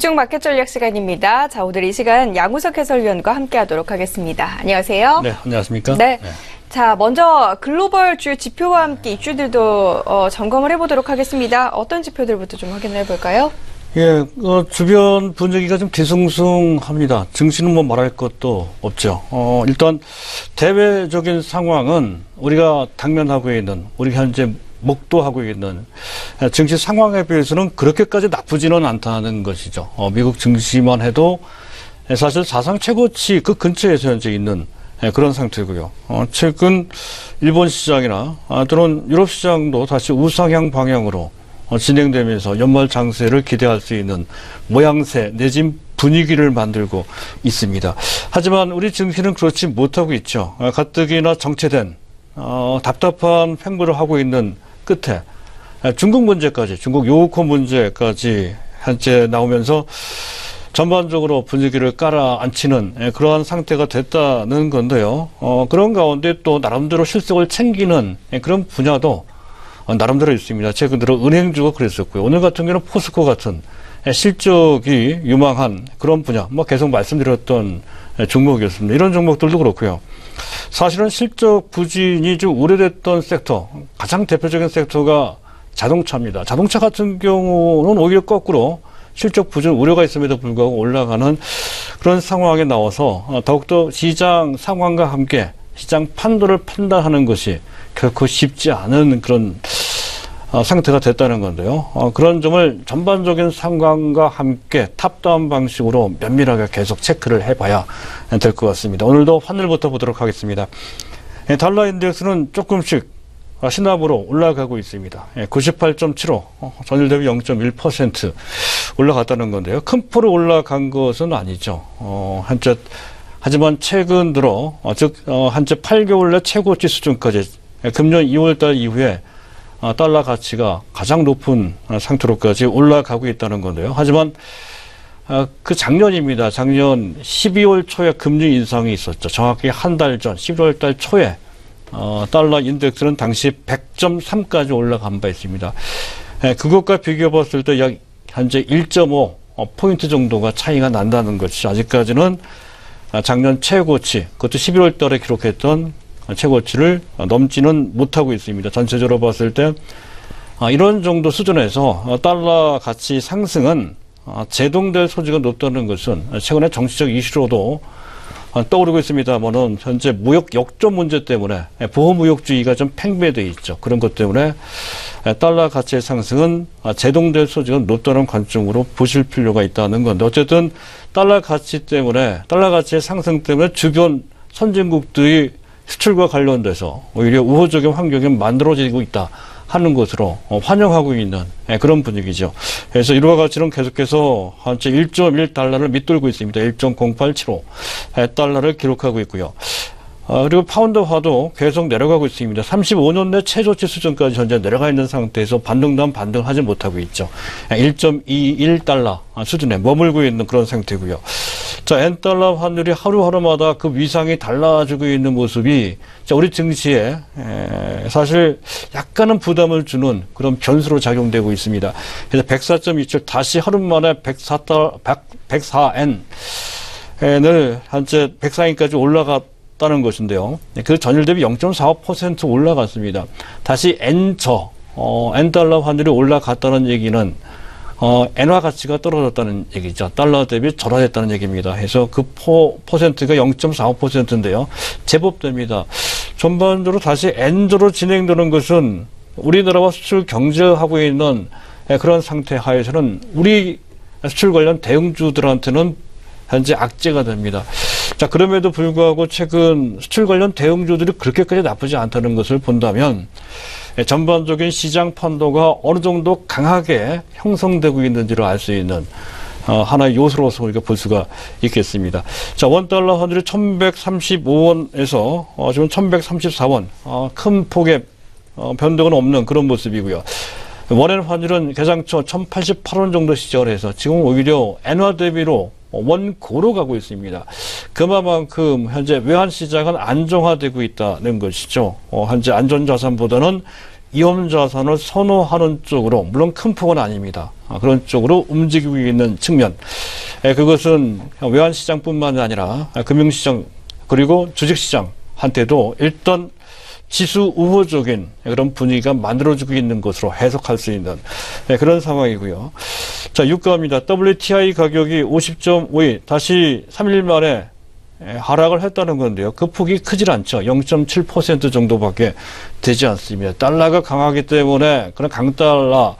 집중 마켓 전략 시간입니다. 자, 오늘 이 시간 양우석 해설위원과 함께하도록 하겠습니다. 안녕하세요. 네, 안녕하십니까? 네. 자, 먼저 글로벌 주요 지표와 함께 이슈들도 점검을 해보도록 하겠습니다. 어떤 지표들부터 좀 확인을 해볼까요? 예, 주변 분위기가 좀 뒤숭숭합니다. 증시는 뭐 말할 것도 없죠. 일단 대외적인 상황은 우리가 당면하고 있는, 우리가 현재 목도하고 있는 증시 상황에 비해서는 그렇게까지 나쁘지는 않다는 것이죠. 미국 증시만 해도 사실 사상 최고치 그 근처에서 현재 있는 그런 상태고요. 최근 일본 시장이나 또는 유럽 시장도 다시 우상향 방향으로 진행되면서 연말 장세를 기대할 수 있는 모양새 내지 분위기를 만들고 있습니다. 하지만 우리 증시는 그렇지 못하고 있죠. 가뜩이나 정체된 답답한 횡보를 하고 있는 끝에 중국 문제까지, 중국 요코 문제까지 현재 나오면서 전반적으로 분위기를 깔아앉히는 그러한 상태가 됐다는 건데요. 그런 가운데 또 나름대로 실적을 챙기는 그런 분야도 나름대로 있습니다. 최근 들어 은행주가 그랬었고요. 오늘 같은 경우는 포스코 같은 실적이 유망한 그런 분야, 뭐 계속 말씀드렸던 종목이었습니다. 이런 종목들도 그렇고요. 사실은 실적 부진이 좀 우려됐던 섹터, 가장 대표적인 섹터가 자동차입니다. 자동차 같은 경우는 오히려 거꾸로 실적 부진 우려가 있음에도 불구하고 올라가는 그런 상황에 나와서 더욱더 시장 상황과 함께 시장 판도를 판단하는 것이 결코 쉽지 않은 그런 상태가 됐다는 건데요. 그런 점을 전반적인 상황과 함께 탑다운 방식으로 면밀하게 계속 체크를 해봐야 될 것 같습니다. 오늘도 환율부터 보도록 하겠습니다. 달러 인덱스는 조금씩 신압으로 올라가고 있습니다. 98.75, 전일 대비 0.1% 올라갔다는 건데요. 큰 폭으로 올라간 것은 아니죠. 하지만 최근 들어, 현재 8개월 내 최고치 수준까지 금년 2월달 이후에 달러 가치가 가장 높은 상태로까지 올라가고 있다는 건데요. 하지만 그 작년입니다. 작년 12월 초에 금리 인상이 있었죠. 정확히 한 달 전 11월 달 초에 달러 인덱스는 당시 100.3까지 올라간 바 있습니다. 그것과 비교해 봤을 때 약 현재 1.5포인트 정도가 차이가 난다는 것이 아직까지는 작년 최고치, 그것도 11월 달에 기록했던 최고치를 넘지는 못하고 있습니다. 전체적으로 봤을 때 이런 정도 수준에서 달러 가치 상승은 제동될 소지가 높다는 것은 최근에 정치적 이슈로도 떠오르고 있습니다만은 현재 무역 역조 문제 때문에 보호무역주의가 좀 팽배되어 있죠. 그런 것 때문에 달러 가치의 상승은 제동될 소지가 높다는 관점으로 보실 필요가 있다는 건데, 어쨌든 달러 가치의 상승 때문에 주변 선진국들이 수출과 관련돼서 오히려 우호적인 환경이 만들어지고 있다 하는 것으로 환영하고 있는 그런 분위기죠. 그래서 이와 같이는 계속해서 현재 1.1달러를 밑돌고 있습니다. 1.0875 달러를 기록하고 있고요. 그리고 파운드화도 계속 내려가고 있습니다. 35년 내 최저치 수준까지 현재 내려가 있는 상태에서 반등단 반등하지 못하고 있죠. 1.21달러 수준에 머물고 있는 그런 상태고요. 자, 엔달러 환율이 하루하루마다 그 위상이 달라지고 있는 모습이 우리 증시에 사실 약간은 부담을 주는 그런 변수로 작용되고 있습니다. 그래서 104.27 다시 하루 만에 104엔을 현재 104엔까지 올라갔다는 것인데요. 그 전일 대비 0.45% 올라갔습니다. 다시 엔달러 환율이 올라갔다는 얘기는 엔화 가치가 떨어졌다는 얘기죠. 달러 대비 절하됐다는 얘기입니다. 해서 그 퍼센트가 0.45%인데요. 제법 됩니다. 전반적으로 다시 엔조로 진행되는 것은 우리나라와 수출 경제하고 있는 그런 상태 하에서는 우리 수출 관련 대응주들한테는 현재 악재가 됩니다. 자, 그럼에도 불구하고 최근 수출 관련 대응주들이 그렇게까지 나쁘지 않다는 것을 본다면 전반적인 시장 판도가 어느 정도 강하게 형성되고 있는지를 알 수 있는 하나의 요소로서 우리가 볼 수가 있겠습니다. 자, 원달러 환율이 1135원에서 지금 1134원, 큰 폭의 변동은 없는 그런 모습이고요. 원엔 환율은 개장초 1088원 정도 시절에서 지금 오히려 엔화 대비로 원고로 가고 있습니다. 그만큼 현재 외환 시장은 안정화되고 있다는 것이죠. 현재 안전자산보다는 위험 자산을 선호하는 쪽으로, 물론 큰 폭은 아닙니다. 그런 쪽으로 움직이고 있는 측면. 그것은 외환시장뿐만 아니라 금융시장 그리고 주식시장한테도 일단 지수 우호적인 그런 분위기가 만들어지고 있는 것으로 해석할 수 있는 그런 상황이고요. 자, 유가입니다. WTI 가격이 50.52, 다시 3일 만에 하락을 했다는 건데요. 그 폭이 크질 않죠. 0.7% 정도밖에 되지 않습니다. 달러가 강하기 때문에 그런 강달러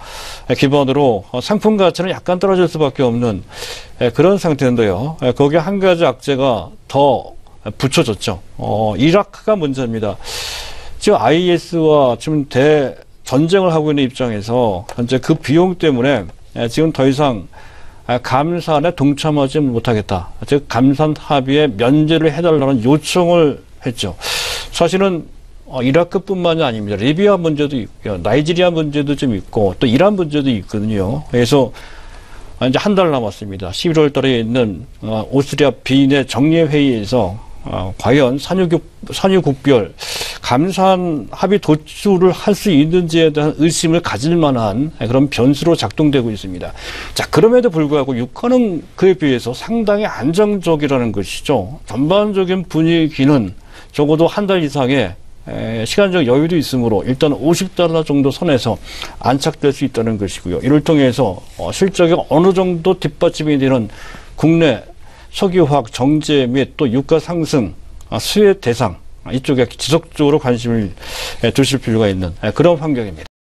기반으로 상품 가치는 약간 떨어질 수밖에 없는 그런 상태인데요. 거기에 한 가지 악재가 더 붙여졌죠. 이라크가 문제입니다. 지금 IS와 지금 전쟁을 하고 있는 입장에서 현재 그 비용 때문에 지금 더 이상 감산에 동참하지 못하겠다. 즉 감산 합의에 면제를 해달라는 요청을 했죠. 사실은 이라크뿐만이 아닙니다. 리비아 문제도 있고요. 나이지리아 문제도 좀 있고 또 이란 문제도 있거든요. 그래서 이제 한 달 남았습니다. 11월 달에 있는 오스트리아 빈의 정례회의에서 과연 산유국별 감산 합의 도출을 할 수 있는지에 대한 의심을 가질 만한 그런 변수로 작동되고 있습니다. 자, 그럼에도 불구하고 유가는 그에 비해서 상당히 안정적이라는 것이죠. 전반적인 분위기는 적어도 한 달 이상의 시간적 여유도 있으므로 일단 50달러 정도 선에서 안착될 수 있다는 것이고요. 이를 통해서 실적이 어느 정도 뒷받침이 되는 국내 석유화학 정제 및 또 유가 상승 수혜 대상 이쪽에 지속적으로 관심을 두실 필요가 있는 그런 환경입니다.